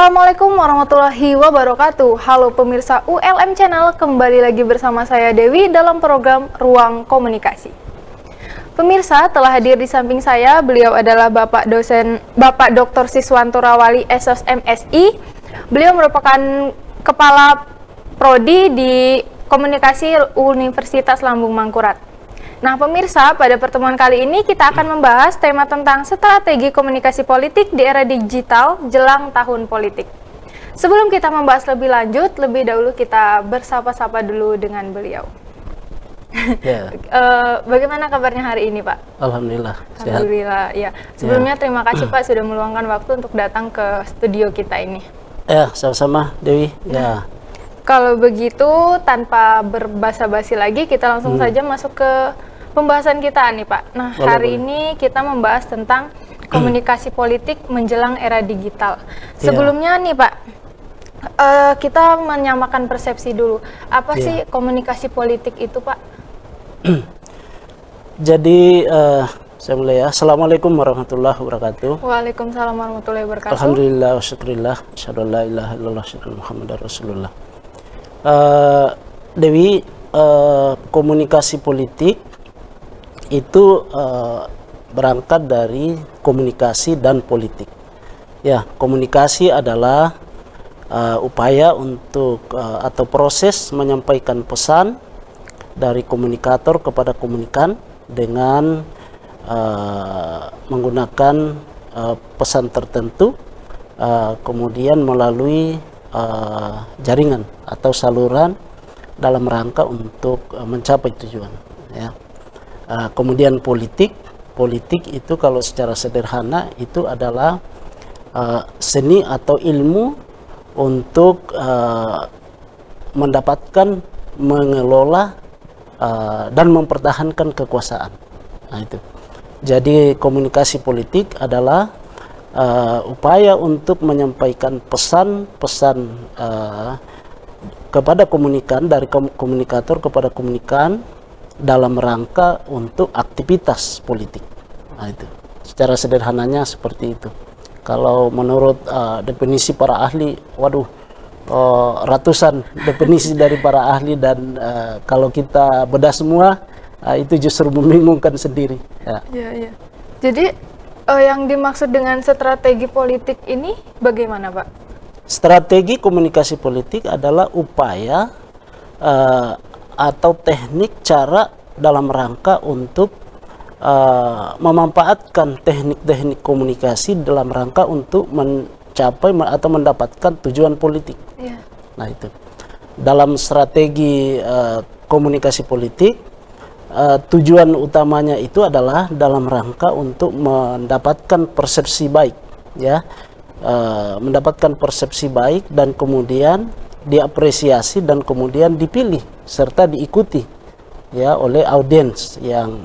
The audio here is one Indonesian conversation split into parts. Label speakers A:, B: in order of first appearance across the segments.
A: Assalamualaikum warahmatullahi wabarakatuh. Halo pemirsa ULM Channel, kembali lagi bersama saya Dewi dalam program Ruang Komunikasi. Pemirsa, telah hadir di samping saya, beliau adalah Bapak Dr. Siswanto Rawali, SOS MSI. Beliau merupakan Kepala Prodi di Komunikasi Universitas Lambung Mangkurat. Nah pemirsa, pada pertemuan kali ini kita akan membahas tema tentang strategi komunikasi politik di era digital jelang tahun politik. Sebelum kita membahas lebih lanjut, lebih dahulu kita bersapa-sapa dulu dengan beliau.
B: Ya.
A: Bagaimana kabarnya hari ini Pak?
B: Alhamdulillah.
A: Alhamdulillah, ya. Sebelumnya terima kasih Pak sudah meluangkan waktu untuk datang ke studio kita ini.
B: Ya, sama-sama Dewi. Ya.
A: Kalau begitu, tanpa berbasa-basi lagi, kita langsung saja masuk ke pembahasan kita nih Pak. Nah, hari ini kita membahas tentang komunikasi politik menjelang era digital. Sebelumnya nih Pak, kita menyamakan persepsi dulu. Apa sih komunikasi politik itu Pak?
B: Jadi, saya mulai ya. Assalamualaikum warahmatullahi wabarakatuh.
A: Waalaikumsalam warahmatullahi wabarakatuh.
B: Alhamdulillah wa syukurillah. Asyhadu an la ilaha illallah, asyhadu anna Muhammadar Rasulullah. Dewi, komunikasi politik itu berangkat dari komunikasi dan politik. Ya, komunikasi adalah upaya untuk atau proses menyampaikan pesan dari komunikator kepada komunikan dengan menggunakan pesan tertentu, kemudian melalui jaringan atau saluran dalam rangka untuk mencapai tujuan. Ya. Kemudian politik itu kalau secara sederhana itu adalah seni atau ilmu untuk mendapatkan, mengelola dan mempertahankan kekuasaan. Nah, itu. Jadi komunikasi politik adalah upaya untuk menyampaikan pesan-pesan kepada komunikan, dari komunikator kepada komunikan dalam rangka untuk aktivitas politik. Nah, itu secara sederhananya seperti itu. Kalau menurut definisi para ahli, ratusan definisi dari para ahli, dan kalau kita bedah semua itu justru membingungkan sendiri.
A: Ya. Jadi yang dimaksud dengan strategi politik ini bagaimana Pak?
B: Strategi komunikasi politik adalah upaya atau teknik, cara dalam rangka untuk memanfaatkan teknik-teknik komunikasi dalam rangka untuk mencapai atau mendapatkan tujuan politik.
A: Yeah.
B: Nah, itu dalam strategi komunikasi politik, tujuan utamanya itu adalah dalam rangka untuk mendapatkan persepsi baik, ya, mendapatkan persepsi baik dan kemudian diapresiasi dan kemudian dipilih serta diikuti, ya, oleh audiens yang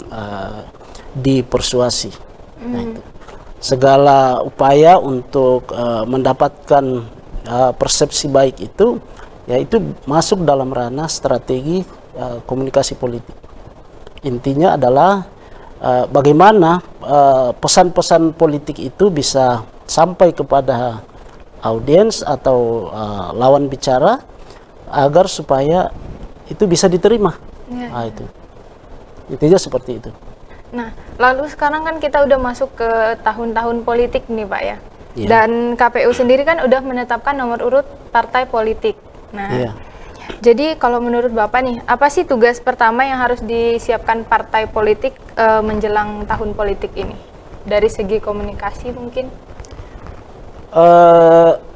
B: dipersuasi. Nah, itu. Segala upaya untuk mendapatkan persepsi baik itu, yaitu masuk dalam ranah strategi komunikasi politik. Intinya adalah bagaimana pesan-pesan politik itu bisa sampai kepada audiens atau lawan bicara agar supaya itu bisa diterima.
A: Ya.
B: Nah, itu intinya seperti itu.
A: Nah, lalu sekarang kan kita udah masuk ke tahun-tahun politik nih Pak ya.
B: Ya.
A: Dan KPU sendiri kan udah menetapkan nomor urut partai politik. Nah,
B: Ya.
A: jadi kalau menurut Bapak nih, apa sih tugas pertama yang harus disiapkan partai politik menjelang tahun politik ini? Dari segi komunikasi mungkin?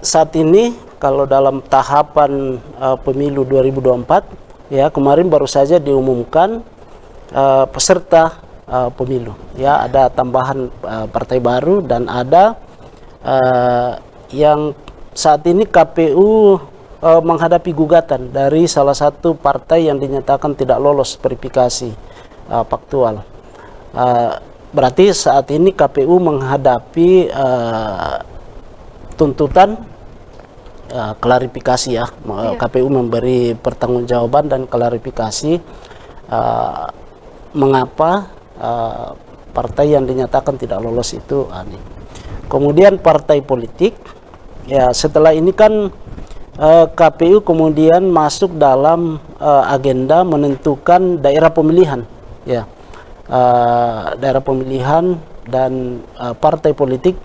B: Saat ini kalau dalam tahapan pemilu 2024, ya, kemarin baru saja diumumkan peserta pemilu, ya, ada tambahan partai baru dan ada yang saat ini KPU menghadapi gugatan dari salah satu partai yang dinyatakan tidak lolos verifikasi faktual. Berarti saat ini KPU menghadapi tuntutan klarifikasi, ya. KPU memberi pertanggungjawaban dan klarifikasi mengapa partai yang dinyatakan tidak lolos itu aneh. Kemudian partai politik Ya, setelah ini kan KPU kemudian masuk dalam agenda menentukan daerah pemilihan, ya. Daerah pemilihan dan partai politik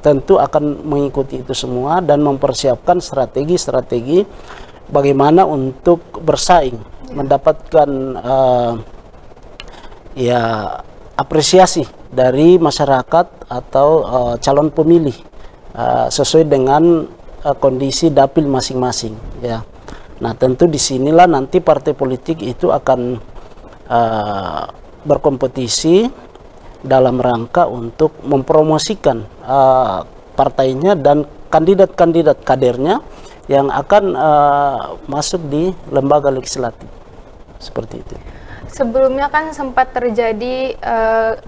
B: tentu akan mengikuti itu semua dan mempersiapkan strategi-strategi bagaimana untuk bersaing, mendapatkan ya apresiasi dari masyarakat atau calon pemilih sesuai dengan kondisi dapil masing-masing, ya. Nah, tentu disinilah nanti partai politik itu akan berkompetisi dalam rangka untuk mempromosikan partainya dan kandidat-kandidat kadernya yang akan masuk di lembaga legislatif, seperti itu.
A: Sebelumnya kan sempat terjadi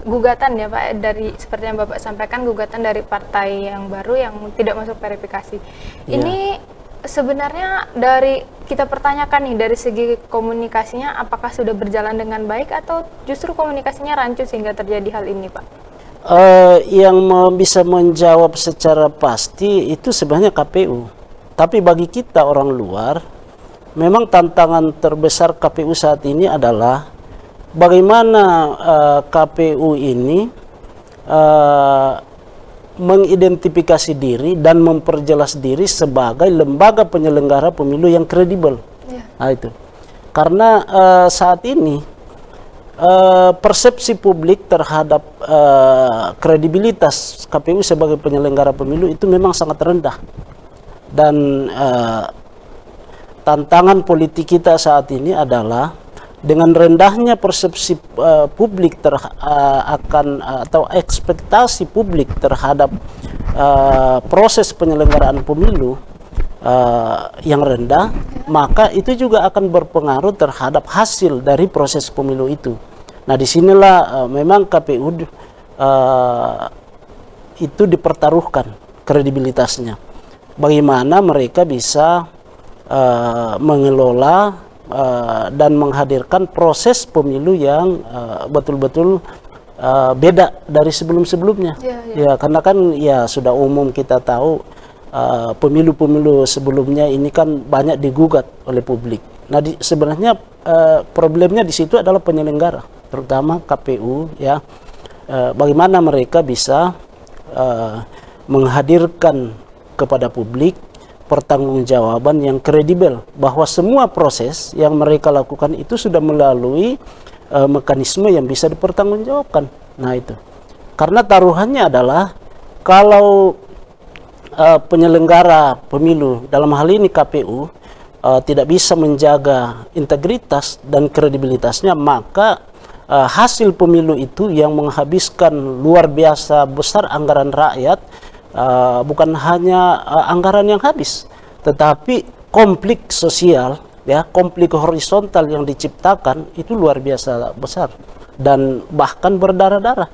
A: gugatan ya Pak, dari seperti yang Bapak sampaikan, gugatan dari partai yang baru yang tidak masuk verifikasi. Ini sebenarnya dari kita pertanyakan nih, dari segi komunikasinya apakah sudah berjalan dengan baik atau justru komunikasinya rancu sehingga terjadi hal ini Pak?
B: Yang bisa menjawab secara pasti itu sebenarnya KPU. Tapi bagi kita orang luar, memang tantangan terbesar KPU saat ini adalah bagaimana KPU ini mengidentifikasi diri dan memperjelas diri sebagai lembaga penyelenggara pemilu yang kredibel. Nah, itu karena saat ini persepsi publik terhadap kredibilitas KPU sebagai penyelenggara pemilu itu memang sangat rendah. Dan tantangan politik kita saat ini adalah dengan rendahnya persepsi publik akan atau ekspektasi publik terhadap proses penyelenggaraan pemilu yang rendah, maka itu juga akan berpengaruh terhadap hasil dari proses pemilu itu. Nah, disinilah memang KPU itu dipertaruhkan kredibilitasnya. Bagaimana mereka bisa mengelola dan menghadirkan proses pemilu yang betul-betul beda dari sebelum-sebelumnya. Ya, karena kan ya sudah umum kita tahu pemilu-pemilu sebelumnya ini kan banyak digugat oleh publik. Nah, sebenarnya problemnya di situ adalah penyelenggara, terutama KPU, ya. Bagaimana mereka bisa menghadirkan kepada publik pertanggungjawaban yang kredibel bahwa semua proses yang mereka lakukan itu sudah melalui mekanisme yang bisa dipertanggungjawabkan. Nah, itu karena taruhannya adalah kalau penyelenggara pemilu dalam hal ini KPU tidak bisa menjaga integritas dan kredibilitasnya, maka hasil pemilu itu yang menghabiskan luar biasa besar anggaran rakyat, bukan hanya anggaran yang habis, tetapi konflik sosial, ya, konflik horizontal yang diciptakan itu luar biasa besar dan bahkan berdarah-darah.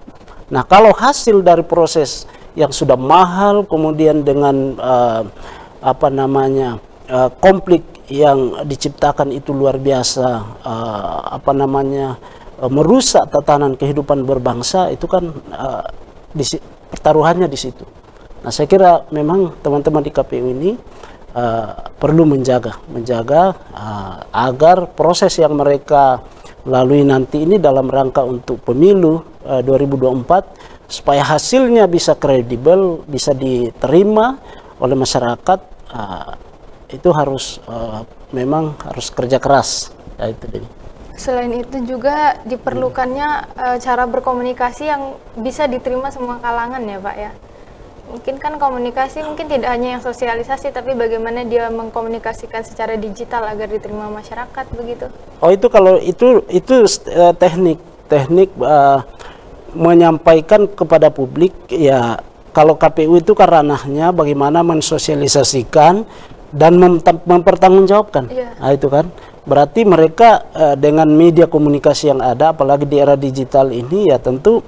B: Nah, kalau hasil dari proses yang sudah mahal kemudian dengan konflik yang diciptakan itu luar biasa merusak tatanan kehidupan berbangsa, itu kan pertaruhannya di situ. Nah, saya kira memang teman-teman di KPU ini perlu menjaga agar proses yang mereka lalui nanti ini dalam rangka untuk pemilu 2024 supaya hasilnya bisa kredibel, bisa diterima oleh masyarakat, itu harus memang harus kerja keras. Ya, itu jadi.
A: Selain itu juga diperlukannya cara berkomunikasi yang bisa diterima semua kalangan ya Pak ya. Mungkin kan komunikasi mungkin tidak hanya yang sosialisasi, tapi bagaimana dia mengkomunikasikan secara digital agar diterima masyarakat, begitu.
B: Oh, itu kalau itu teknik menyampaikan kepada publik, ya. Kalau KPU itu kan ranahnya bagaimana mensosialisasikan dan mempertanggungjawabkan. Nah, itu kan berarti mereka dengan media komunikasi yang ada, apalagi di era digital ini, ya tentu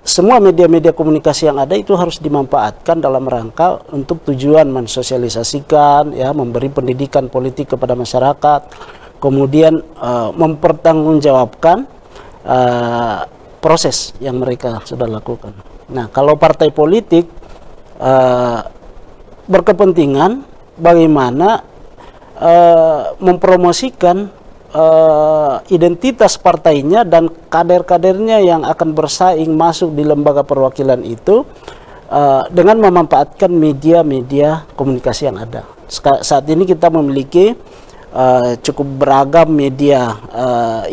B: semua media-media komunikasi yang ada itu harus dimanfaatkan dalam rangka untuk tujuan mensosialisasikan, ya, memberi pendidikan politik kepada masyarakat, kemudian mempertanggungjawabkan proses yang mereka sudah lakukan. Nah, kalau partai politik berkepentingan bagaimana mempromosikan identitas partainya dan kader-kadernya yang akan bersaing masuk di lembaga perwakilan itu dengan memanfaatkan media-media komunikasi yang ada. Saat ini kita memiliki cukup beragam media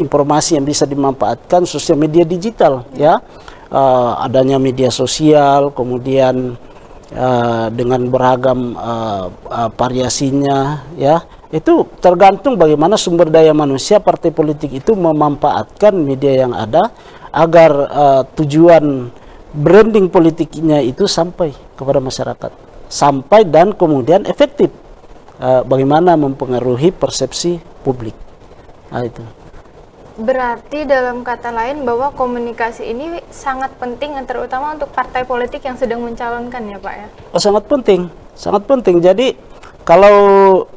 B: informasi yang bisa dimanfaatkan, sosial media digital, ya, adanya media sosial, kemudian dengan beragam variasinya, ya, itu tergantung bagaimana sumber daya manusia partai politik itu memanfaatkan media yang ada agar tujuan branding politiknya itu sampai kepada masyarakat, sampai dan kemudian efektif. Bagaimana mempengaruhi persepsi publik. Nah, itu.
A: Berarti dalam kata lain bahwa komunikasi ini sangat penting, terutama untuk partai politik yang sedang mencalonkan, ya Pak ya?
B: Oh, sangat penting, sangat penting. Jadi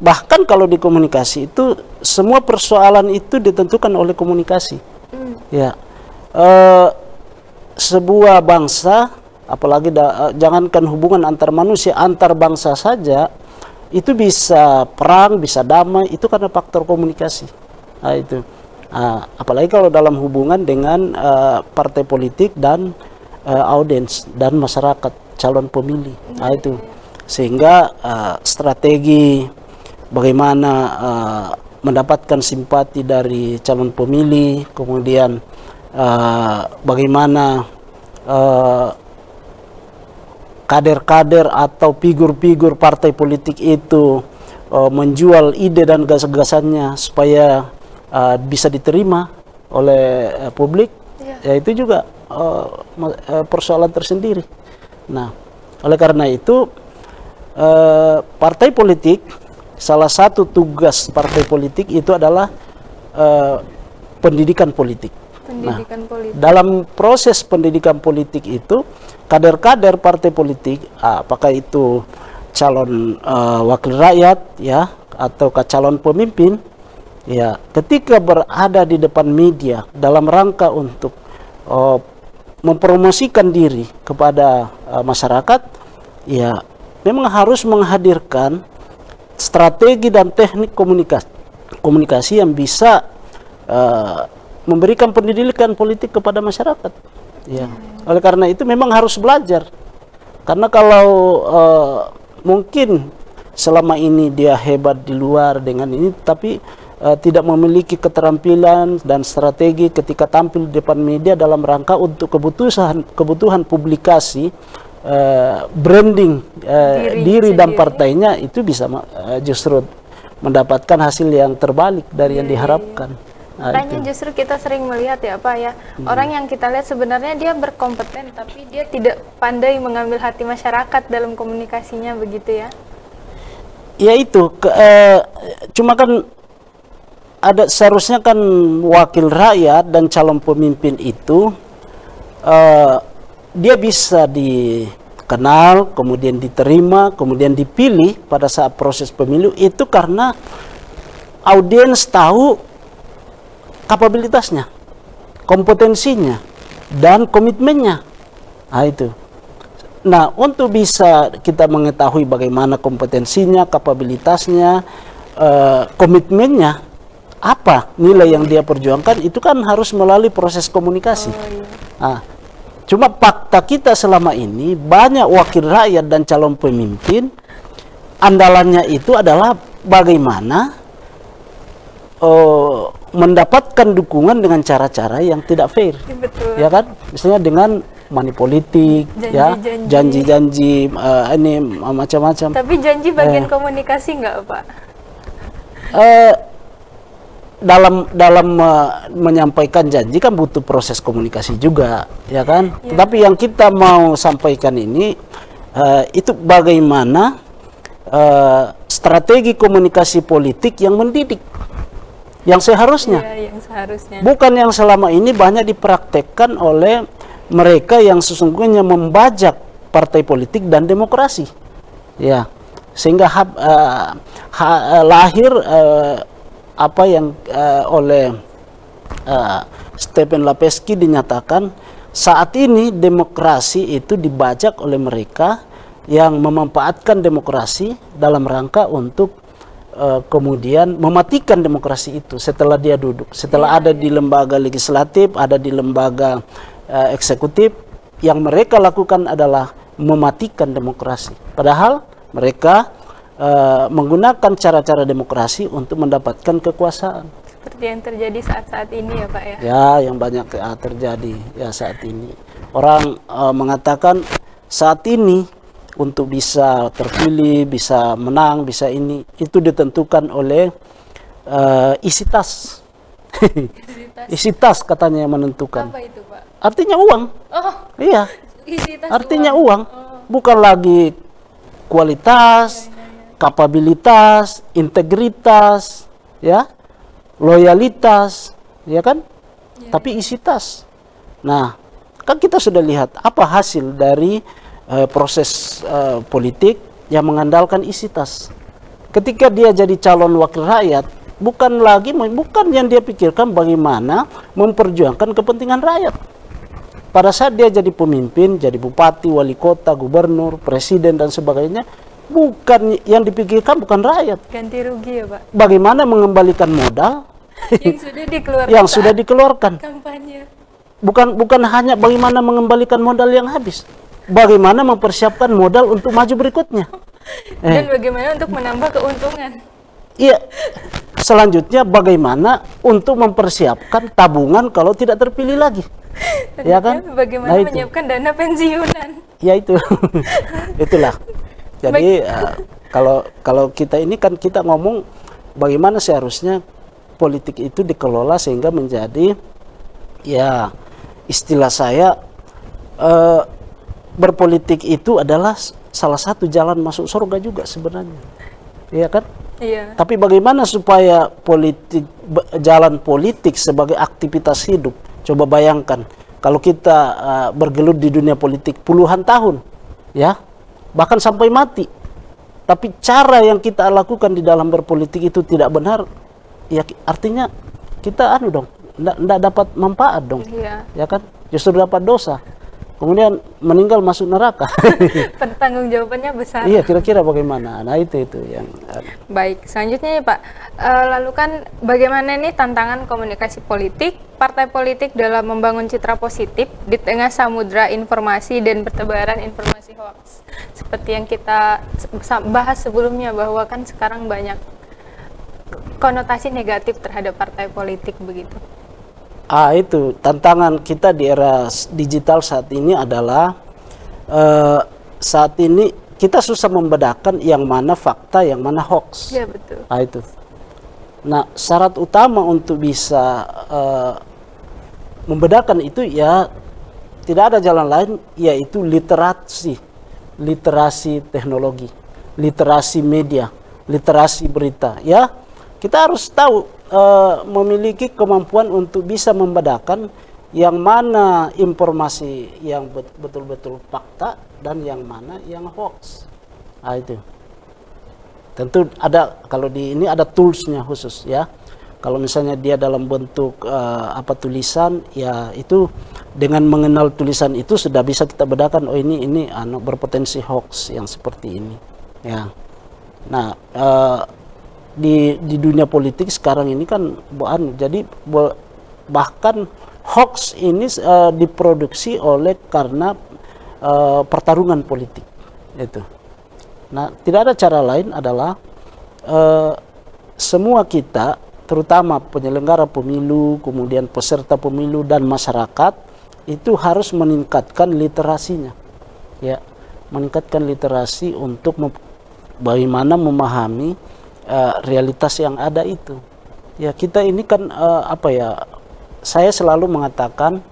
B: bahkan kalau di komunikasi itu semua persoalan itu ditentukan oleh komunikasi. Ya, sebuah bangsa, apalagi jangankan hubungan antar manusia, antar bangsa saja itu bisa perang, bisa damai, itu karena faktor komunikasi. Nah, itu. Apalagi kalau dalam hubungan dengan partai politik dan audiens dan masyarakat calon pemilih. Nah, itu. Sehingga strategi bagaimana mendapatkan simpati dari calon pemilih, kemudian bagaimana kader-kader atau figur-figur partai politik itu menjual ide dan gagasannya supaya bisa diterima oleh publik, ya itu juga persoalan tersendiri. Nah, oleh karena itu partai politik, salah satu tugas partai politik itu adalah pendidikan politik.
A: Pendidikan politik.
B: Dalam proses pendidikan politik itu, kader-kader partai politik, apakah itu calon wakil rakyat, ya, atau calon pemimpin, ya, ketika berada di depan media dalam rangka untuk mempromosikan diri kepada masyarakat, ya, memang harus menghadirkan strategi dan teknik komunikasi yang bisa memberikan pendidikan politik kepada masyarakat. Ya. Oleh karena itu memang harus belajar. Karena kalau mungkin selama ini dia hebat di luar dengan ini, tapi tidak memiliki keterampilan dan strategi ketika tampil di depan media dalam rangka untuk kebutuhan publikasi, branding diri dan partainya, itu bisa justru mendapatkan hasil yang terbalik dari yang diharapkan.
A: Makanya justru kita sering melihat, ya Pak ya, orang yang kita lihat sebenarnya dia berkompeten, tapi dia tidak pandai mengambil hati masyarakat dalam komunikasinya, begitu ya?
B: Ya itu, cuma kan seharusnya kan wakil rakyat dan calon pemimpin itu dia bisa dikenal, kemudian diterima, kemudian dipilih pada saat proses pemilu itu karena audiens tahu kapabilitasnya, kompetensinya, dan komitmennya. Nah, itu. Nah, untuk bisa kita mengetahui bagaimana kompetensinya, kapabilitasnya, komitmennya, apa nilai yang dia perjuangkan, itu kan harus melalui proses komunikasi. Nah, cuma fakta kita selama ini, banyak wakil rakyat dan calon pemimpin, andalannya itu adalah bagaimana mendapatkan dukungan dengan cara-cara yang tidak fair.
A: Betul.
B: Ya kan? Misalnya dengan money politik, janji-janji, ini macam-macam.
A: Tapi janji bagian komunikasi nggak, Pak?
B: Dalam menyampaikan janji kan butuh proses komunikasi juga, ya kan?
A: Ya.
B: Tetapi yang kita mau sampaikan ini itu bagaimana strategi komunikasi politik yang mendidik, yang seharusnya,
A: yang seharusnya,
B: bukan yang selama ini banyak dipraktekkan oleh mereka yang sesungguhnya membajak partai politik dan demokrasi, ya, sehingga lahir apa yang oleh Stephen Lapesky dinyatakan saat ini demokrasi itu dibajak oleh mereka yang memanfaatkan demokrasi dalam rangka untuk kemudian mematikan demokrasi itu setelah dia duduk, setelah ada di lembaga legislatif, ada di lembaga eksekutif. Yang mereka lakukan adalah mematikan demokrasi, padahal mereka menggunakan cara-cara demokrasi untuk mendapatkan kekuasaan.
A: Seperti yang terjadi saat-saat ini ya Pak ya?
B: Ya, yang banyak terjadi ya saat ini. Orang mengatakan saat ini untuk bisa terpilih, bisa menang, bisa ini, itu ditentukan oleh isi tas. Isi tas katanya yang menentukan.
A: Apa itu Pak?
B: Artinya uang.
A: Oh,
B: Iya.
A: isi tas
B: Artinya
A: uang.
B: uang. Bukan lagi kualitas, kapabilitas, integritas, ya, loyalitas, ya kan? Tapi isi tas. Nah, kan kita sudah lihat apa hasil dari proses politik yang mengandalkan isi tas. Ketika dia jadi calon wakil rakyat, bukan yang dia pikirkan bagaimana memperjuangkan kepentingan rakyat. Pada saat dia jadi pemimpin, jadi bupati, wali kota, gubernur, presiden dan sebagainya, bukan yang dipikirkan bukan rakyat.
A: Ganti rugi ya Pak?
B: Bagaimana mengembalikan modal
A: yang sudah dikeluarkan
B: yang sudah dikeluarkan.
A: kampanye.
B: Bukan hanya bagaimana mengembalikan modal yang habis, bagaimana mempersiapkan modal untuk maju berikutnya.
A: Dan bagaimana untuk menambah keuntungan.
B: Iya. Selanjutnya bagaimana untuk mempersiapkan tabungan kalau tidak terpilih lagi. Ya kan?
A: Bagaimana
B: Nah, itu.
A: menyiapkan dana pensiunan.
B: Ya itu. Itulah. Jadi kalau kita ini kan kita ngomong bagaimana seharusnya politik itu dikelola sehingga menjadi, ya istilah saya, berpolitik itu adalah salah satu jalan masuk surga juga sebenarnya, ya kan?
A: Iya.
B: Tapi bagaimana supaya jalan politik sebagai aktivitas hidup? Coba bayangkan kalau kita bergelut di dunia politik puluhan tahun, ya, bahkan sampai mati. Tapi cara yang kita lakukan di dalam berpolitik itu tidak benar, ya artinya kita enggak dapat manfaat dong.
A: Iya.
B: Ya kan? Justru dapat dosa. Kemudian meninggal masuk neraka.
A: Pertanggungjawabannya besar.
B: Iya, kira-kira bagaimana? Nah, itu yang
A: Baik, selanjutnya ya Pak, lalu kan bagaimana nih tantangan komunikasi politik, partai politik dalam membangun citra positif di tengah samudra informasi dan pertebaran informasi hoax. Seperti yang kita bahas sebelumnya bahwa kan sekarang banyak konotasi negatif terhadap partai politik begitu.
B: Itu tantangan kita di era digital saat ini adalah saat ini kita susah membedakan yang mana fakta, yang mana hoax.
A: Ya betul.
B: Itu. Nah, syarat utama untuk bisa membedakan itu ya tidak ada jalan lain, yaitu literasi teknologi, literasi media, literasi berita. Ya, kita harus tahu, memiliki kemampuan untuk bisa membedakan yang mana informasi yang betul-betul fakta dan yang mana yang hoax. Itu tentu ada, kalau di ini ada toolsnya khusus, ya. Kalau misalnya dia dalam bentuk tulisan, ya itu dengan mengenal tulisan itu sudah bisa kita bedakan, oh ini berpotensi hoax yang seperti ini, ya. Nah, di dunia politik sekarang ini kan jadi bahkan hoax ini diproduksi karena pertarungan politik itu. Nah, tidak ada cara lain adalah semua kita, terutama penyelenggara pemilu, kemudian peserta pemilu dan masyarakat, itu harus meningkatkan literasinya, ya, meningkatkan literasi untuk bagaimana memahami realitas yang ada itu. Ya, kita ini kan saya selalu mengatakan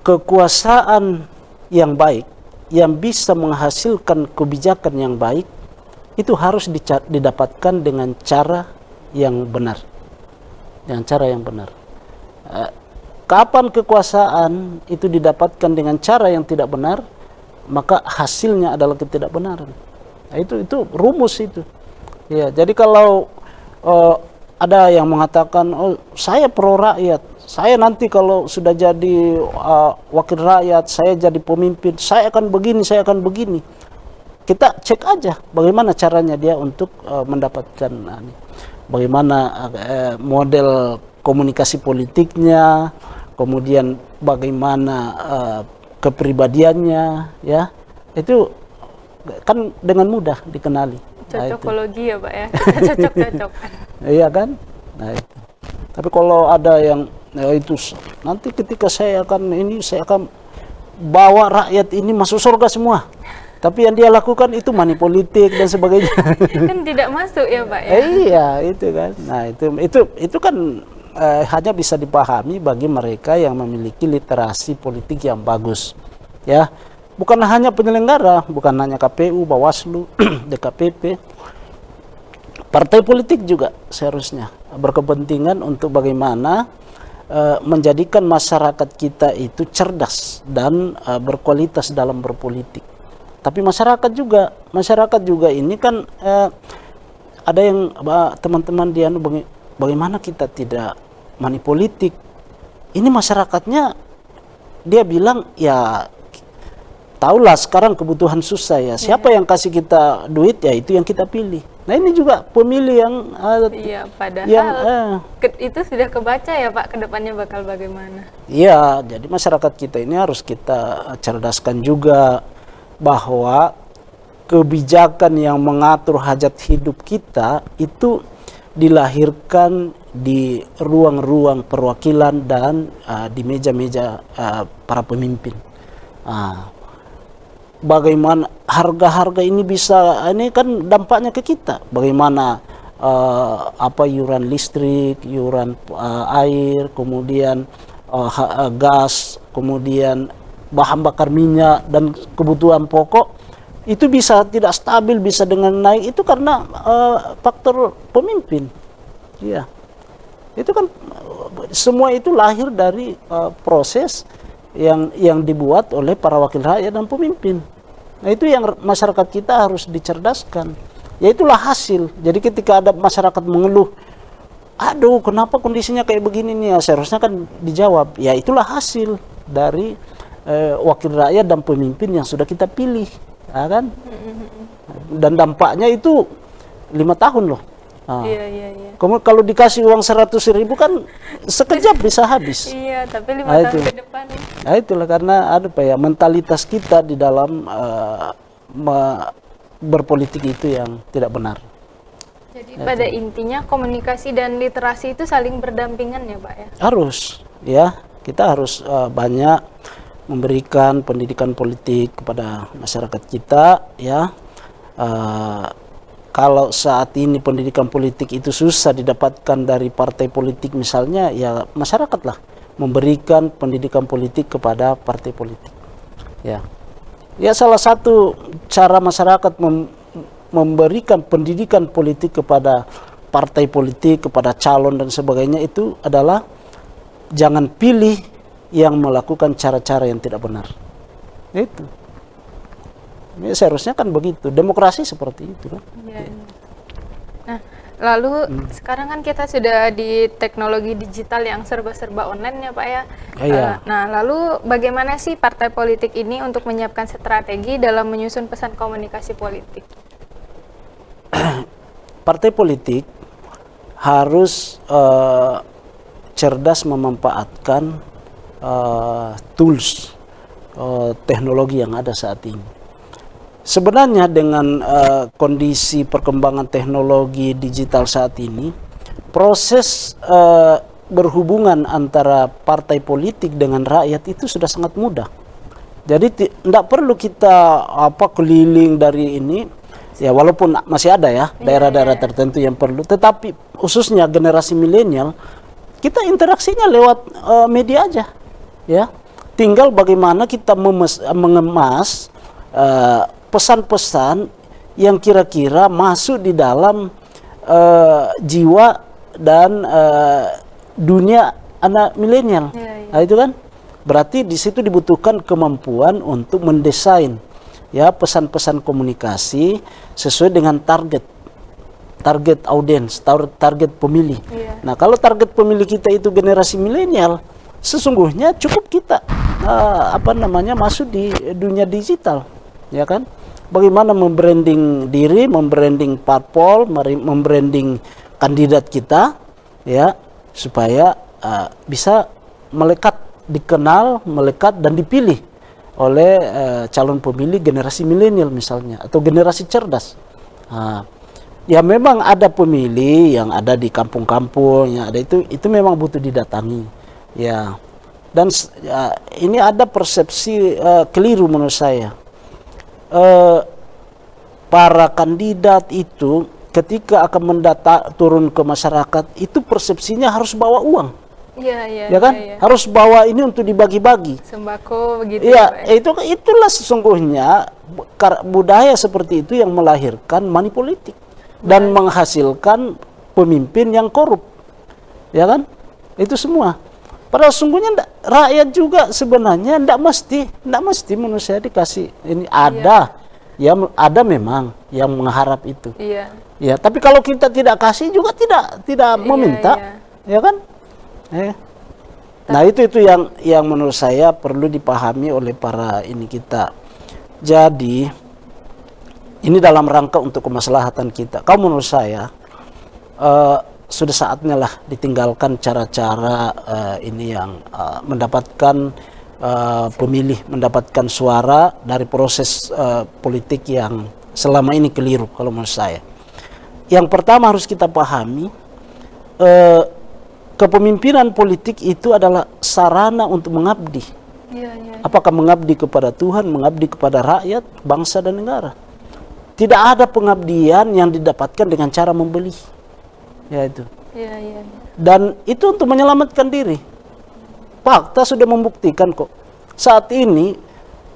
B: kekuasaan yang baik yang bisa menghasilkan kebijakan yang baik itu harus didapatkan dengan cara yang benar. Dengan cara yang benar. Kapan kekuasaan itu didapatkan dengan cara yang tidak benar, maka hasilnya adalah ketidakbenaran. Nah, itu rumus itu. Ya, jadi kalau ada yang mengatakan, oh saya pro rakyat, saya nanti kalau sudah jadi wakil rakyat, saya jadi pemimpin, saya akan begini, saya akan begini. Kita cek aja bagaimana caranya dia untuk mendapatkan bagaimana model komunikasi politiknya, kemudian bagaimana kepribadiannya, ya itu kan dengan mudah dikenali.
A: Cocokologi ya Pak ya, kita cocok-cocokan.
B: Iya kan? Nah itu. Tapi kalau ada yang itu nanti ketika saya akan bawa rakyat ini masuk surga semua. Tapi yang dia lakukan itu money politik dan sebagainya.
A: Kan tidak masuk ya Pak ya.
B: Iya itu kan. Nah itu kan hanya bisa dipahami bagi mereka yang memiliki literasi politik yang bagus. Ya, bukan hanya penyelenggara, bukan hanya KPU, Bawaslu, DKPP. Partai politik juga seharusnya berkepentingan untuk bagaimana menjadikan masyarakat kita itu cerdas dan berkualitas dalam berpolitik. Tapi masyarakat juga ini kan ada yang teman-teman bagaimana kita tidak money politik. Ini masyarakatnya dia bilang ya tahulah sekarang kebutuhan susah ya. Siapa yang kasih kita duit ya itu yang kita pilih. Nah ini juga pemilih yang
A: iya, padahal itu sudah kebaca ya Pak, kedepannya bakal bagaimana.
B: Iya, jadi masyarakat kita ini harus kita cerdaskan juga bahwa kebijakan yang mengatur hajat hidup kita itu dilahirkan di ruang-ruang perwakilan dan di meja-meja para pemimpin. Bagaimana harga-harga ini ini kan dampaknya ke kita. Bagaimana iuran listrik, iuran air, kemudian gas, kemudian bahan bakar minyak dan kebutuhan pokok itu bisa tidak stabil, bisa dengan naik itu karena faktor pemimpin. Iya. Itu kan semua itu lahir dari proses yang dibuat oleh para wakil rakyat dan pemimpin. Nah, itu yang masyarakat kita harus dicerdaskan. Ya itulah hasil. Jadi ketika ada masyarakat mengeluh, aduh kenapa kondisinya kayak begini nih, ya seharusnya kan dijawab, ya itulah hasil dari wakil rakyat dan pemimpin yang sudah kita pilih, ya kan? Dan dampaknya itu 5 tahun loh.
A: Iya.
B: Kalau dikasih uang 100.000 kan sekejap bisa habis.
A: Iya, tapi 5 tahun ke depan.
B: Nah itulah karena mentalitas kita di dalam berpolitik itu yang tidak benar.
A: Jadi pada intinya komunikasi dan literasi itu saling berdampingan ya Pak ya?
B: Harus, ya. Kita harus banyak memberikan pendidikan politik kepada masyarakat kita, ya. Kalau saat ini pendidikan politik itu susah didapatkan dari partai politik misalnya, ya masyarakatlah memberikan pendidikan politik kepada partai politik. Ya, salah satu cara masyarakat memberikan pendidikan politik kepada partai politik, kepada calon dan sebagainya itu adalah jangan pilih yang melakukan cara-cara yang tidak benar. Itu. Ya, seharusnya kan begitu. Demokrasi seperti itu kan.
A: Ya. Nah, lalu sekarang kan kita sudah di teknologi digital yang serba-serba online ya Pak ya.
B: Iya.
A: Nah, lalu bagaimana sih partai politik ini untuk menyiapkan strategi dalam menyusun pesan komunikasi politik?
B: Partai politik harus cerdas memanfaatkan tools teknologi yang ada saat ini. Sebenarnya dengan kondisi perkembangan teknologi digital saat ini, proses berhubungan antara partai politik dengan rakyat itu sudah sangat mudah. Jadi tidak perlu kita keliling dari ini, ya walaupun masih ada ya daerah-daerah tertentu yang perlu, tetapi khususnya generasi milenial, kita interaksinya lewat media aja, ya. Tinggal bagaimana kita mengemas pesan-pesan yang kira-kira masuk di dalam jiwa dan dunia anak milenial. Nah, itu kan berarti di situ dibutuhkan kemampuan untuk mendesain ya pesan-pesan komunikasi sesuai dengan target audiens, target pemilih. Nah, kalau target pemilih kita itu generasi milenial, sesungguhnya cukup kita masuk di dunia digital, ya kan? Bagaimana membranding diri, membranding parpol, membranding kandidat kita, ya, supaya bisa melekat, dikenal, melekat dan dipilih oleh calon pemilih generasi milenial misalnya, atau generasi cerdas. Ya memang ada pemilih yang ada di kampung-kampung, yang ada itu memang butuh didatangi, ya. Dan ini ada persepsi keliru menurut saya. Para kandidat itu ketika akan turun ke masyarakat itu persepsinya harus bawa uang.
A: Iya,
B: ya kan? Harus bawa ini untuk dibagi-bagi.
A: Sembako begitu.
B: Iya, itulah sesungguhnya budaya seperti itu yang melahirkan money politik dan menghasilkan pemimpin yang korup. Ya kan? Itu semua. Padahal sungguhnya rakyat juga sebenarnya tidak mesti menurut saya dikasih ini. Ada ada memang yang mengharap itu.
A: Iya.
B: Ya, tapi kalau kita tidak kasih juga tidak meminta, ya kan? Nah, itu yang menurut saya perlu dipahami oleh para kita. Jadi ini dalam rangka untuk kemaslahatan kita. Kalau menurut saya sudah saatnya lah ditinggalkan cara-cara ini yang mendapatkan pemilih, mendapatkan suara dari proses politik yang selama ini keliru kalau menurut saya. Yang pertama harus kita pahami, kepemimpinan politik itu adalah sarana untuk mengabdi. Apakah mengabdi kepada Tuhan, mengabdi kepada rakyat, bangsa dan negara. Tidak ada pengabdian yang didapatkan dengan cara membeli. Ya itu. Dan itu untuk menyelamatkan diri. Fakta sudah membuktikan kok. Saat ini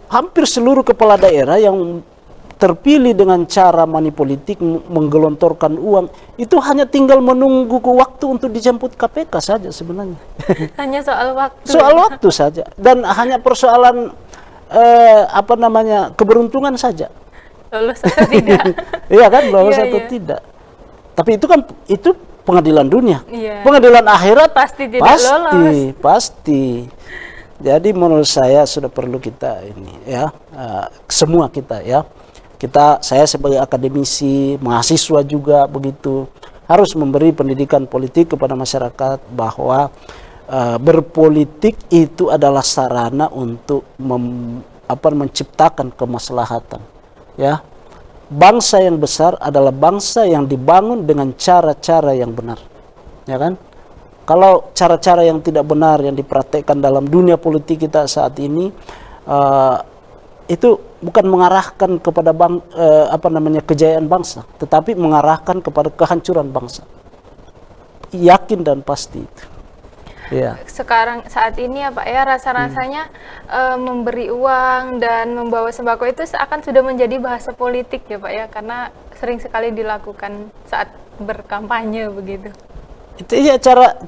B: hampir seluruh kepala daerah yang terpilih dengan cara manipolitik menggelontorkan uang itu hanya tinggal menunggu waktu untuk dijemput KPK saja sebenarnya.
A: Hanya soal waktu.
B: Soal waktu saja, dan hanya persoalan keberuntungan saja.
A: Lolos atau tidak?
B: Iya kan, lolos atau tidak. Tapi itu pengadilan dunia. Pengadilan akhirat pasti tidak lolos. Pasti. Jadi menurut saya sudah perlu kita semua kita ya. Saya sebagai akademisi, mahasiswa juga begitu, harus memberi pendidikan politik kepada masyarakat bahwa berpolitik itu adalah sarana untuk menciptakan kemaslahatan. Ya, bangsa yang besar adalah bangsa yang dibangun dengan cara-cara yang benar, ya kan? Kalau cara-cara yang tidak benar yang dipraktekkan dalam dunia politik kita saat ini, itu bukan mengarahkan kepada kejayaan bangsa, tetapi mengarahkan kepada kehancuran bangsa. Yakin dan pasti itu. Ya.
A: Sekarang saat ini ya Pak ya, rasa-rasanya memberi uang dan membawa sembako itu seakan sudah menjadi bahasa politik ya Pak ya, karena sering sekali dilakukan saat berkampanye begitu.
B: Itu ya,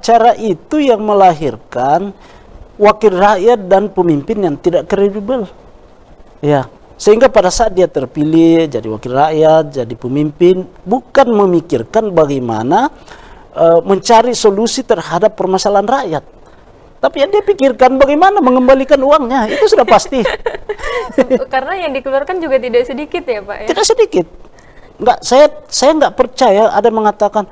B: cara itu yang melahirkan wakil rakyat dan pemimpin yang tidak kredibel. Ya, sehingga pada saat dia terpilih jadi wakil rakyat, jadi pemimpin, bukan memikirkan bagaimana mencari solusi terhadap permasalahan rakyat, tapi yang dia pikirkan bagaimana mengembalikan uangnya, itu sudah pasti.
A: Karena yang dikeluarkan juga tidak sedikit ya Pak ya?
B: Tidak sedikit. Saya nggak percaya ada yang mengatakan,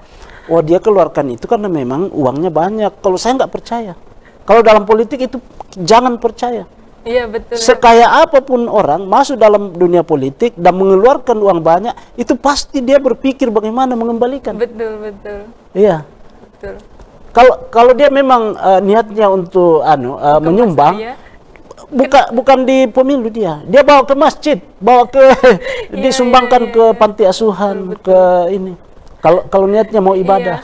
B: wah dia keluarkan itu karena memang uangnya banyak. Kalau saya nggak percaya. Kalau dalam politik itu jangan percaya.
A: Iya betul.
B: Sekaya apapun orang masuk dalam dunia politik dan mengeluarkan uang banyak, itu pasti dia berpikir bagaimana mengembalikan.
A: Betul.
B: Iya.
A: Betul.
B: Kalau dia memang niatnya untuk menyumbang,
A: ya?
B: bukan di pemilu dia bawa ke masjid, bawa ke disumbangkan ke panti asuhan, betul. Ke ini. Kalau niatnya mau ibadah.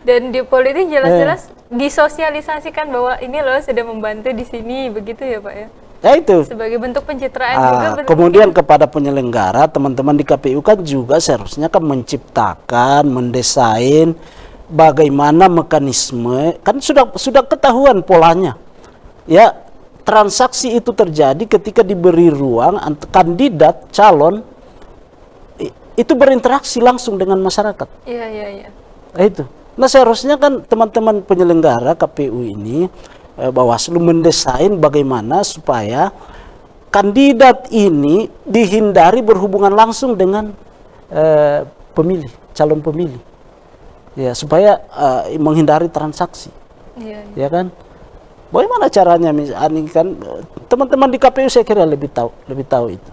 A: Dan di politik jelas-jelas disosialisasikan bahwa ini loh sudah membantu di sini, begitu ya Pak ya?
B: Ya itu.
A: Sebagai bentuk pencitraan juga.
B: Kemudian kepada penyelenggara, teman-teman di KPU kan juga seharusnya kan menciptakan, mendesain bagaimana mekanisme, kan sudah ketahuan polanya. Ya, transaksi itu terjadi ketika diberi ruang kandidat calon itu berinteraksi langsung dengan masyarakat.
A: Iya.
B: Itu. Nah seharusnya kan teman-teman penyelenggara KPU ini, Bawaslu mendesain bagaimana supaya kandidat ini dihindari berhubungan langsung dengan pemilih, calon pemilih, ya supaya menghindari transaksi, ya kan? Bagaimana caranya? Misalnya kan teman-teman di KPU saya kira lebih tahu itu.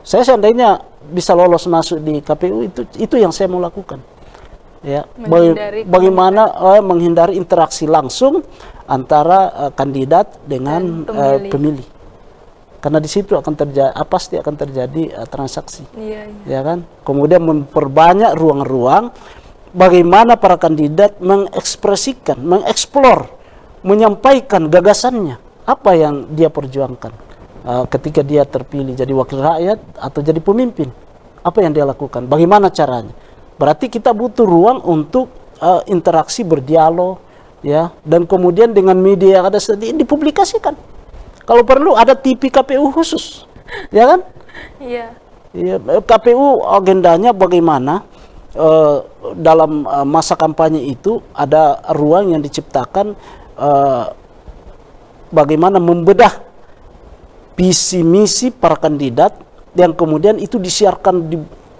B: Saya seandainya bisa lolos masuk di KPU itu yang saya mau lakukan. Ya, bagaimana menghindari interaksi langsung antara kandidat dengan pemilih. Karena di situ akan terjadi pasti akan terjadi transaksi. Ya kan? Kemudian memperbanyak ruang-ruang bagaimana para kandidat mengekspresikan, mengeksplor, menyampaikan gagasannya, apa yang dia perjuangkan ketika dia terpilih jadi wakil rakyat atau jadi pemimpin. Apa yang dia lakukan? Bagaimana caranya? Berarti kita butuh ruang untuk interaksi, berdialog, ya, dan kemudian dengan media yang ada dipublikasikan. Kalau perlu ada TV KPU khusus, ya kan?
A: Iya.
B: Ya, KPU agendanya bagaimana dalam masa kampanye itu ada ruang yang diciptakan bagaimana membedah visi misi para kandidat yang kemudian itu disiarkan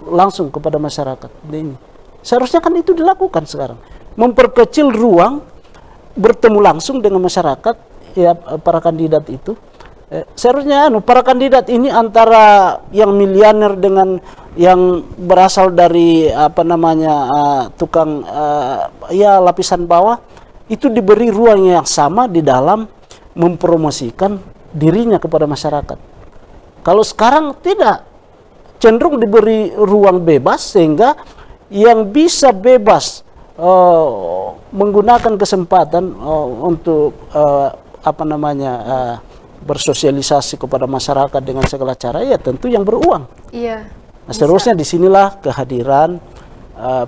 B: langsung kepada masyarakat. Ini seharusnya kan itu dilakukan sekarang, memperkecil ruang bertemu langsung dengan masyarakat, ya, para kandidat itu. Seharusnya para kandidat ini antara yang miliuner dengan yang berasal dari tukang ya lapisan bawah itu diberi ruang yang sama di dalam mempromosikan dirinya kepada masyarakat. Kalau sekarang tidak, cenderung diberi ruang bebas sehingga yang bisa bebas menggunakan kesempatan untuk bersosialisasi kepada masyarakat dengan segala cara, ya tentu yang beruang.
A: Iya.
B: Nah, seterusnya disinilah kehadiran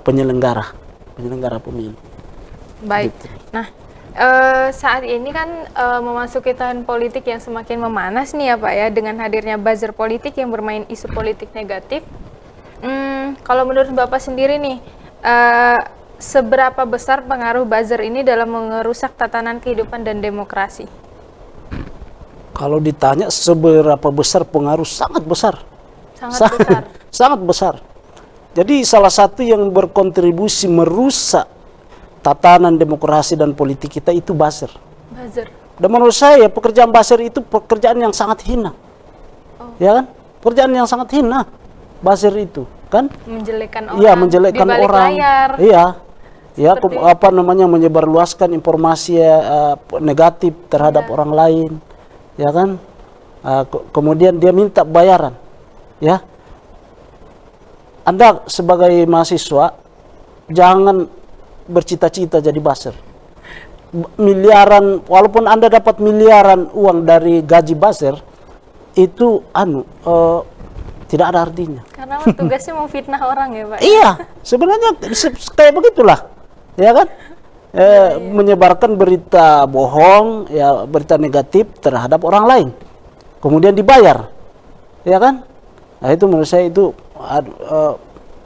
B: penyelenggara pemilu.
A: Baik. Gitu. Nah, saat ini kan memasuki tahun politik yang semakin memanas nih ya Pak ya, dengan hadirnya buzzer politik yang bermain isu politik negatif. Kalau menurut Bapak sendiri nih, seberapa besar pengaruh buzzer ini dalam merusak tatanan kehidupan dan demokrasi?
B: Kalau ditanya seberapa besar pengaruh, sangat besar.
A: Sangat besar.
B: Sangat besar. Jadi salah satu yang berkontribusi merusak tatanan demokrasi dan politik kita itu buzzer. Dan menurut saya pekerjaan buzzer itu pekerjaan yang sangat hina. Ya kan? Pekerjaan yang sangat hina. Buzzer itu, kan?
A: Menjelekkan orang.
B: Iya, menjelekkan
A: di balik
B: orang.
A: Layar.
B: Iya. Ya, menyebarluaskan informasi negatif terhadap orang lain. Ya kan? Kemudian dia minta bayaran. Ya. Anda sebagai mahasiswa jangan bercita-cita jadi buzzer. Miliaran, walaupun Anda dapat miliaran uang dari gaji buzzer, itu tidak ada artinya.
A: Karena tugasnya mau fitnah orang ya Pak?
B: Iya, sebenarnya kayak begitulah, ya kan? Menyebarkan berita bohong, ya, berita negatif terhadap orang lain, kemudian dibayar, ya kan? Nah itu menurut saya itu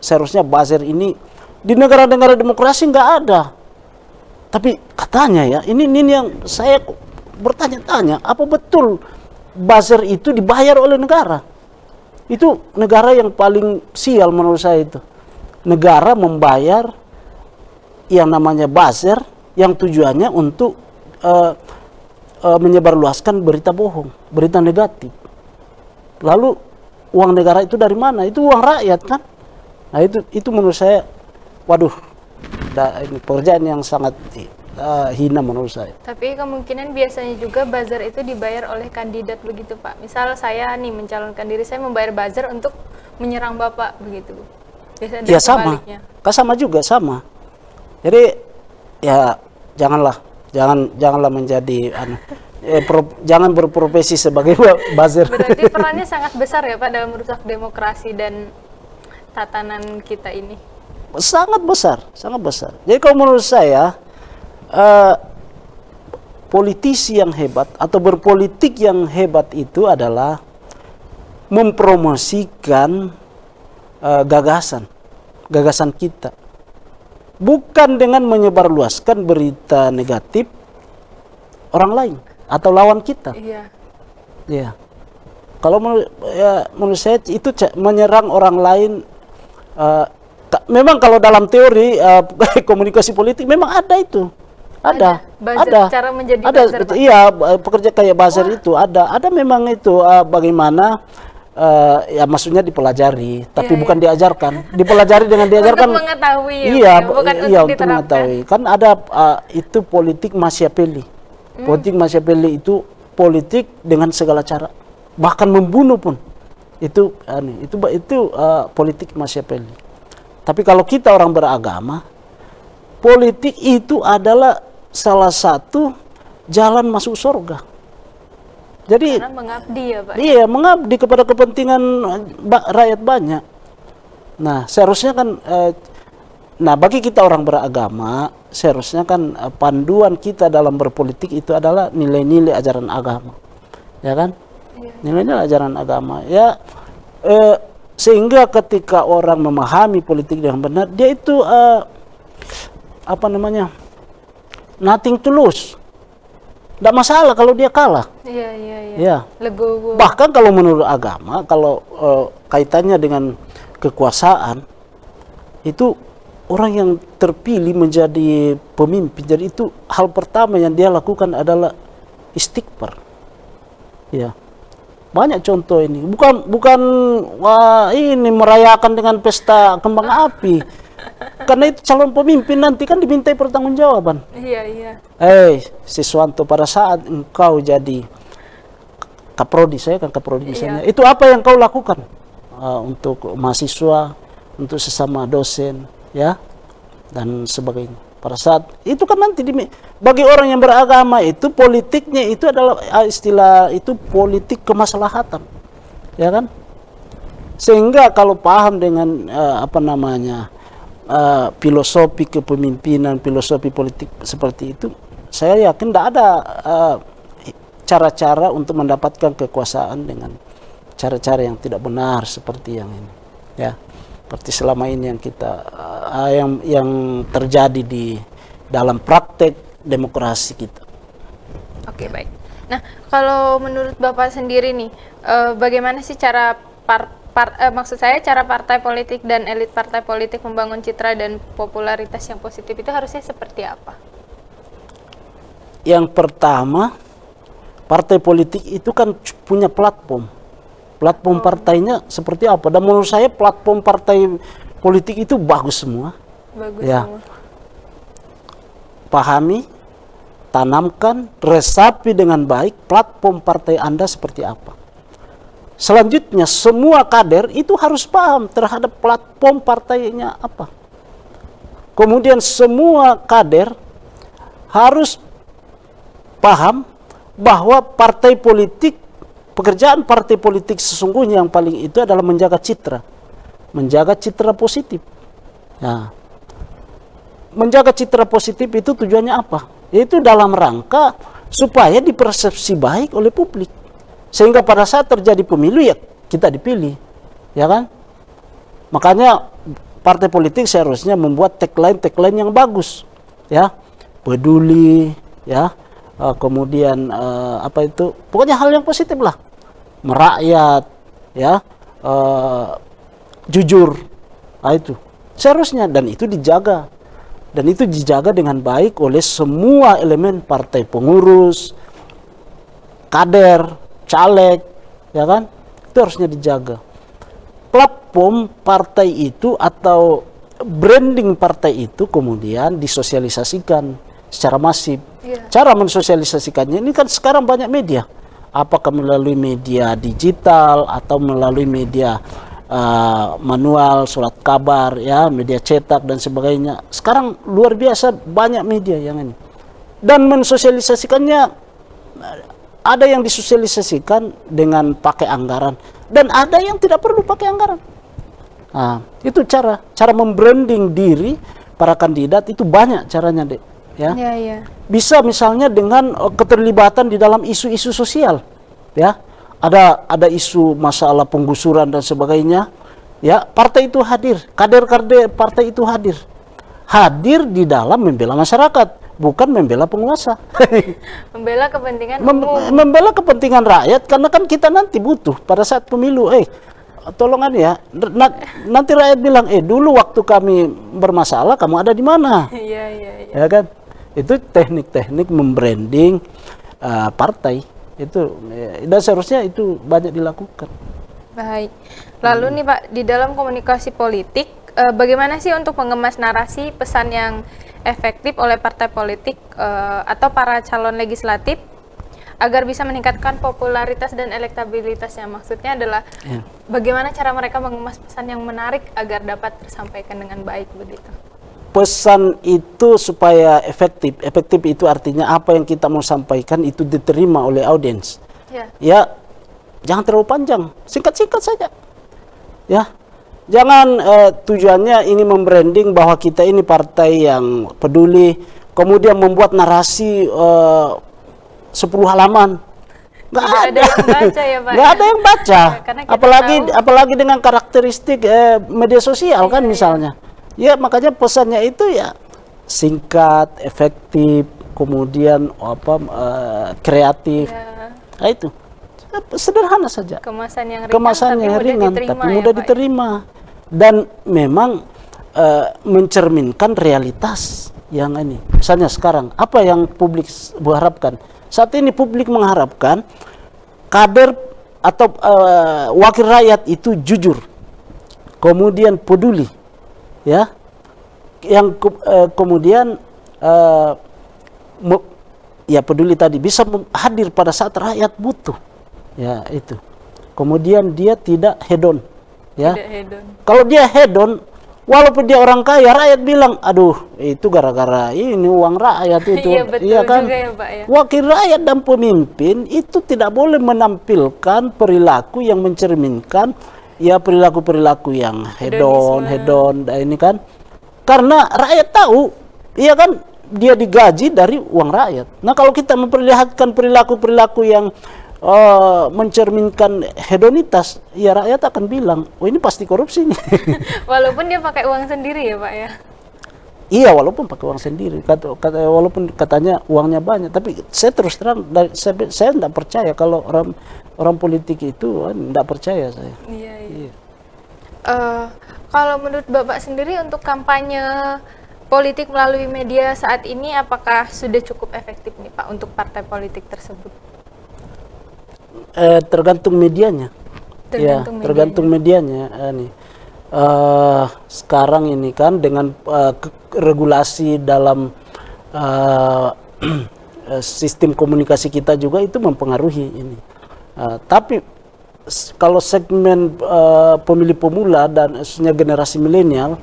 B: seharusnya buzzer ini di negara-negara demokrasi nggak ada. Tapi katanya ya, ini yang saya bertanya-tanya, apa betul buzzer itu dibayar oleh negara? Itu negara yang paling sial menurut saya itu. Negara membayar yang namanya buzzer yang tujuannya untuk menyebarluaskan berita bohong, berita negatif. Lalu uang negara itu dari mana? Itu uang rakyat kan? Nah itu menurut saya, waduh, ini pekerjaan yang sangat hina menurut saya.
A: Tapi kemungkinan biasanya juga buzzer itu dibayar oleh kandidat begitu Pak. Misal saya nih mencalonkan diri, saya membayar buzzer untuk menyerang Bapak begitu. Biasanya
B: ya sama, sama juga sama. Jadi ya janganlah menjadi jangan berprofesi sebagai buzzer.
A: Berarti perannya sangat besar ya Pak dalam merusak demokrasi dan tatanan kita ini.
B: Sangat besar, sangat besar. Jadi kalau menurut saya politisi yang hebat atau berpolitik yang hebat itu adalah mempromosikan gagasan kita, bukan dengan menyebarluaskan berita negatif orang lain atau lawan kita.
A: Iya.
B: Ya. Kalau menurut saya itu menyerang orang lain. Memang kalau dalam teori komunikasi politik memang ada itu. Ada.
A: Cara menjadi
B: ada,
A: buzzer, Pak.
B: iya, pekerja kayak buzzer itu ada memang itu bagaimana ya maksudnya dipelajari, tapi bukan diajarkan. Dipelajari dengan diajarkan.
A: Untuk mengetahui,
B: iya,
A: bukan
B: iya
A: untuk
B: untuk mengetahui. Kan ada itu politik Machiavelli. Politik Machiavelli itu politik dengan segala cara, bahkan membunuh pun. Itu politik Machiavelli. Tapi kalau kita orang beragama, politik itu adalah salah satu jalan masuk surga. Jadi
A: karena mengabdi ya, Pak.
B: Iya, mengabdi kepada kepentingan rakyat banyak. Nah, seharusnya kan bagi kita orang beragama, seharusnya kan panduan kita dalam berpolitik itu adalah nilai-nilai ajaran agama. Ya kan?
A: Iya.
B: Nilai-nilai ajaran agama. Ya sehingga ketika orang memahami politik dengan benar, dia itu nothing to lose. Tidak masalah kalau dia kalah.
A: Iya.
B: Ya.
A: Legowo.
B: Bahkan kalau menurut agama, kalau kaitannya dengan kekuasaan, itu orang yang terpilih menjadi pemimpin, jadi itu hal pertama yang dia lakukan adalah istighfar. Ya. Banyak contoh ini. Bukan ini merayakan dengan pesta kembang api. Karena itu calon pemimpin nanti kan dimintai pertanggungjawaban.
A: Iya.
B: Siswanto, pada saat engkau jadi kaprodi, saya kan kaprodi misalnya, itu apa yang kau lakukan untuk mahasiswa, untuk sesama dosen, ya, dan sebagainya. Pada saat itu kan nanti bagi orang yang beragama itu politiknya itu adalah istilah itu politik kemaslahatan, ya kan? Sehingga kalau paham dengan filosofi kepemimpinan, filosofi politik seperti itu, saya yakin tidak ada cara-cara untuk mendapatkan kekuasaan dengan cara-cara yang tidak benar seperti yang ini, ya. Seperti selama ini yang kita yang terjadi di dalam praktek demokrasi kita.
A: Oke, baik. Nah, kalau menurut Bapak sendiri nih, bagaimana sih cara cara partai politik dan elit partai politik membangun citra dan popularitas yang positif itu harusnya seperti apa?
B: Yang pertama, partai politik itu kan punya platform. Platform partainya seperti apa? Dan menurut saya platform partai politik itu bagus semua.
A: Bagus
B: ya.
A: semua.
B: Pahami, tanamkan, resapi dengan baik platform partai Anda seperti apa. Selanjutnya semua kader itu harus paham terhadap platform partainya apa. Kemudian semua kader harus paham bahwa partai politik, pekerjaan partai politik sesungguhnya yang paling itu adalah menjaga citra positif. Nah, menjaga citra positif itu tujuannya apa? Itu dalam rangka supaya dipersepsi baik oleh publik, sehingga pada saat terjadi pemilu ya kita dipilih, ya kan? Makanya partai politik seharusnya membuat tagline yang bagus, ya, peduli, ya. Kemudian pokoknya hal yang positif lah, merakyat, ya, jujur, itu seharusnya, dan itu dijaga dengan baik oleh semua elemen partai, pengurus, kader, caleg, ya kan, itu harusnya dijaga. Platform partai itu atau branding partai itu kemudian disosialisasikan secara masif. Cara mensosialisasikannya ini kan sekarang banyak media, apakah melalui media digital atau melalui media manual, surat kabar, ya, media cetak dan sebagainya. Sekarang luar biasa banyak media yang ini, dan mensosialisasikannya ada yang disosialisasikan dengan pakai anggaran dan ada yang tidak perlu pakai anggaran. Nah, itu cara membranding diri para kandidat itu banyak caranya, Dek. Ya. Bisa misalnya dengan keterlibatan di dalam isu-isu sosial, ya. Ada isu masalah penggusuran dan sebagainya, ya, partai itu hadir, kader partai itu hadir. hadir di dalam membela masyarakat, bukan membela penguasa.
A: Membela kepentingan umum.
B: Membela kepentingan rakyat, karena kan kita nanti butuh pada saat pemilu, tolongan ya, nanti rakyat bilang, dulu waktu kami bermasalah kamu ada di mana?
A: Iya.
B: Ya kan? Itu teknik-teknik membranding partai itu, dan seharusnya itu banyak dilakukan.
A: Baik. Lalu nih Pak, di dalam komunikasi politik, bagaimana sih untuk mengemas narasi pesan yang efektif oleh partai politik atau para calon legislatif agar bisa meningkatkan popularitas dan elektabilitasnya? Maksudnya adalah bagaimana cara mereka mengemas pesan yang menarik agar dapat tersampaikan dengan baik begitu?
B: Pesan itu supaya efektif. Efektif itu artinya apa yang kita mau sampaikan itu diterima oleh audiens. Ya, jangan terlalu panjang, singkat-singkat saja. Ya, jangan tujuannya ini membranding bahwa kita ini partai yang peduli, kemudian membuat narasi 10 halaman. Nggak ada
A: yang baca ya Pak.
B: Nggak ada yang baca. Apalagi dengan karakteristik media sosial kan misalnya. Ya, makanya pesannya itu ya singkat, efektif, kemudian kreatif. Nah, itu sederhana saja.
A: Kemasan yang ringan,
B: tapi mudah diterima. Dan memang mencerminkan realitas yang ini. Misalnya sekarang, apa yang publik harapkan? Saat ini publik mengharapkan kader atau wakil rakyat itu jujur, kemudian peduli, ya, yang kemudian ya peduli tadi bisa hadir pada saat rakyat butuh, ya itu. Kemudian dia tidak hedon, ya.
A: Tidak hedon.
B: Kalau dia hedon, walaupun dia orang kaya, rakyat bilang, aduh itu gara-gara ini uang rakyat itu.
A: Iya, betul
B: kan?
A: juga ya Pak ya.
B: Wakil rakyat dan pemimpin itu tidak boleh menampilkan perilaku yang mencerminkan ya perilaku-perilaku yang hedon, ini kan. Karena rakyat tahu, iya kan, dia digaji dari uang rakyat. Nah, kalau kita memperlihatkan perilaku-perilaku yang mencerminkan hedonitas, ya rakyat akan bilang, oh ini pasti korupsi nih.
A: Walaupun dia pakai uang sendiri ya Pak ya.
B: Iya, walaupun pakai uang sendiri, walaupun katanya uangnya banyak, tapi saya terus terang, saya tidak percaya kalau orang politik itu, tidak percaya saya.
A: Iya. Kalau menurut Bapak sendiri untuk kampanye politik melalui media saat ini, apakah sudah cukup efektif nih Pak untuk partai politik tersebut?
B: Tergantung medianya. Tergantung medianya. Sekarang ini kan dengan regulasi dalam sistem komunikasi kita juga itu mempengaruhi ini. Tapi kalau segmen pemilih pemula dan khususnya generasi milenial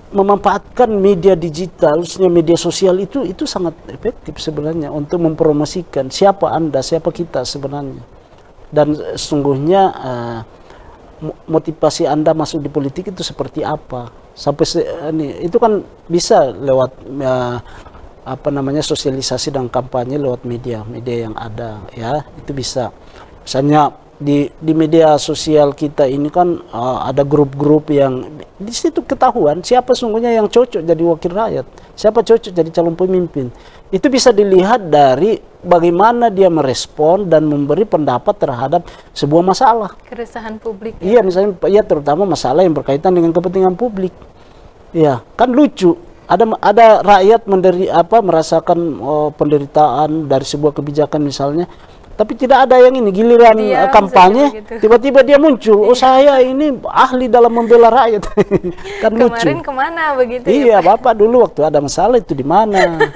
B: memanfaatkan media digital, khususnya media sosial itu sangat efektif sebenarnya untuk mempromosikan siapa Anda, siapa kita sebenarnya. Dan sesungguhnya motivasi Anda masuk di politik itu seperti apa? Sampai itu kan bisa lewat sosialisasi dan kampanye lewat media yang ada, ya, itu bisa. Misalnya di media sosial kita ini kan ada grup-grup yang di situ ketahuan siapa sungguhnya yang cocok jadi wakil rakyat, siapa cocok jadi calon pemimpin. Itu bisa dilihat dari bagaimana dia merespon dan memberi pendapat terhadap sebuah masalah.
A: Keresahan publik.
B: Iya, misalnya ya terutama masalah yang berkaitan dengan kepentingan publik. Iya, kan lucu. Ada rakyat merasakan penderitaan dari sebuah kebijakan misalnya. Tapi tidak ada yang ini, giliran kampanye, tiba-tiba dia muncul, oh saya ini ahli dalam membela rakyat. Kan
A: Kemarin
B: lucu.
A: Kemana begitu
B: iya, ya Bapak dulu waktu ada masalah itu di mana.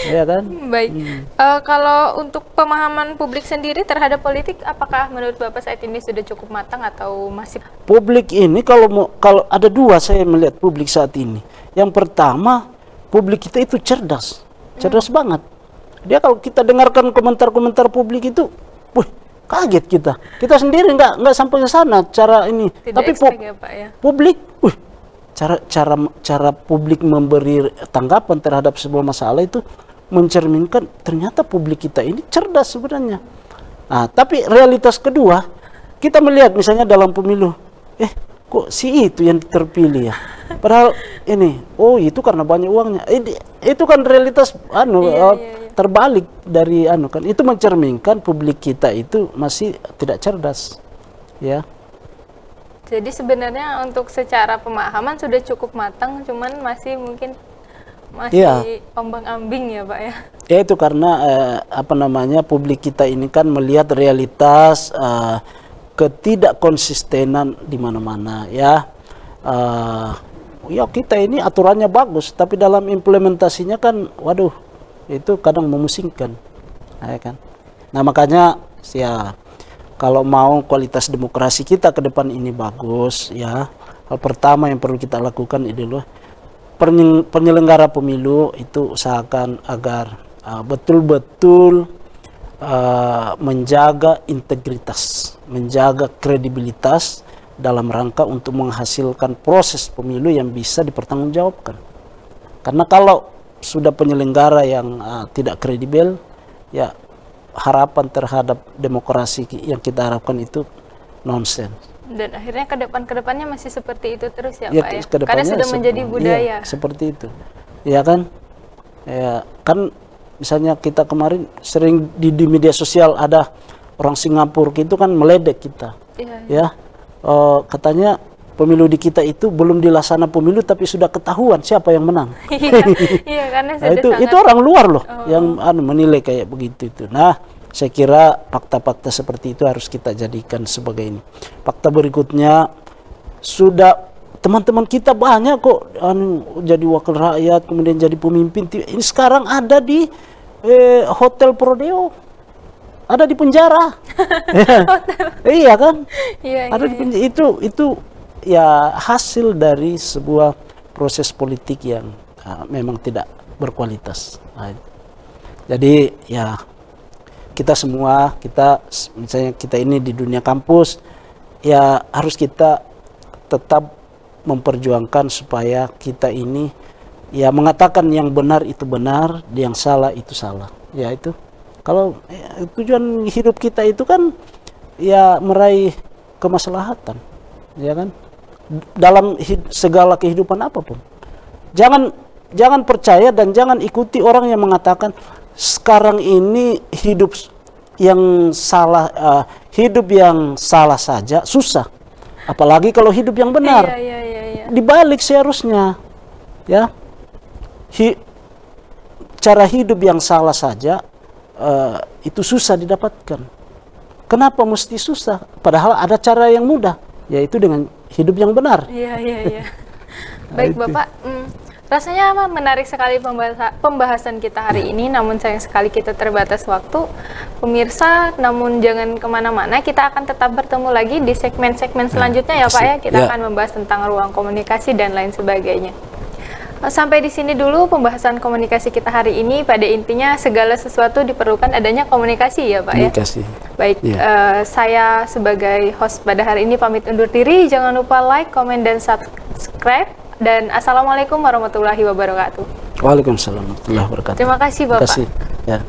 B: Ya kan?
A: Baik, kalau untuk pemahaman publik sendiri terhadap politik, apakah menurut Bapak saat ini sudah cukup matang atau masih?
B: Publik ini kalau ada dua saya melihat publik saat ini. Yang pertama, publik kita itu cerdas banget. Dia kalau kita dengarkan komentar-komentar publik itu, wih, kaget kita. Kita sendiri nggak sampai ke sana cara ini.
A: Tidak.
B: Tapi
A: ya, Pak, ya?
B: Publik, wih, cara publik memberi tanggapan terhadap sebuah masalah itu mencerminkan ternyata publik kita ini cerdas sebenarnya. Nah, tapi realitas kedua, kita melihat misalnya dalam pemilu, kok si itu yang terpilih ya. Padahal ini, oh itu karena banyak uangnya. Itu kan realitas terbalik dari kan. Itu mencerminkan publik kita itu masih tidak cerdas. Ya.
A: Jadi sebenarnya untuk secara pemahaman sudah cukup matang, cuman masih mungkin ombang-ambing ya Pak ya.
B: Ya itu karena publik kita ini kan melihat realitas ketidakkonsistenan di mana-mana ya. Ya kita ini aturannya bagus, tapi dalam implementasinya kan, waduh, itu kadang memusingkan, ya kan. Nah makanya ya kalau mau kualitas demokrasi kita ke depan ini bagus, ya hal pertama yang perlu kita lakukan adalah penyelenggara pemilu itu usahakan agar betul-betul menjaga integritas, menjaga kredibilitas dalam rangka untuk menghasilkan proses pemilu yang bisa dipertanggungjawabkan. Karena kalau sudah penyelenggara yang tidak kredibel, ya harapan terhadap demokrasi yang kita harapkan itu nonsens.
A: Dan akhirnya kedepannya masih seperti itu terus ya Pak ya?
B: Karena
A: sudah menjadi budaya.
B: Iya, seperti itu. Ya kan? Ya, kan misalnya kita kemarin sering di media sosial ada orang Singapura itu kan meledek kita.
A: Iya.
B: Ya. Katanya pemilu di kita itu belum dilaksana pemilu tapi sudah ketahuan siapa yang menang.
A: Iya, karena sudah
B: itu orang luar loh yang menilai kayak begitu itu. Nah, saya kira fakta-fakta seperti itu harus kita jadikan sebagai ini. Fakta berikutnya, sudah teman-teman kita banyak kok jadi wakil rakyat kemudian jadi pemimpin. Ini sekarang ada di Hotel Prodeo. Ada di penjara. Iya kan?
A: Iya,
B: ada di penjara. Itu ya hasil dari sebuah proses politik yang memang tidak berkualitas. Jadi ya kita semua, misalnya kita ini di dunia kampus, ya harus kita tetap memperjuangkan supaya kita ini ya mengatakan yang benar itu benar, yang salah itu salah. Ya itu. Kalau tujuan hidup kita itu kan ya meraih kemaslahatan, ya kan? Dalam segala kehidupan apapun. Jangan percaya dan jangan ikuti orang yang mengatakan sekarang ini hidup yang salah saja susah. Apalagi kalau hidup yang benar.
A: Iya.
B: Dibalik seharusnya, ya. Cara hidup yang salah saja itu susah didapatkan. Kenapa mesti susah? Padahal ada cara yang mudah, yaitu dengan hidup yang benar.
A: Iya. Baik Bapak, rasanya menarik sekali pembahasan kita hari ini, namun sayang sekali kita terbatas waktu. Pemirsa, namun jangan kemana-mana, kita akan tetap bertemu lagi di segmen-segmen selanjutnya ya Pak ya. Kita akan membahas tentang ruang komunikasi dan lain sebagainya. Sampai di sini dulu pembahasan komunikasi kita hari ini. Pada intinya segala sesuatu diperlukan adanya komunikasi ya Pak
B: komunikasi.
A: Ya. Baik, saya sebagai host pada hari ini pamit undur diri. Jangan lupa like, komen, dan subscribe. Dan assalamualaikum warahmatullahi wabarakatuh.
B: Waalaikumsalam warahmatullahi wabarakatuh.
A: Terima kasih Bapak.
B: Terima kasih. Ya.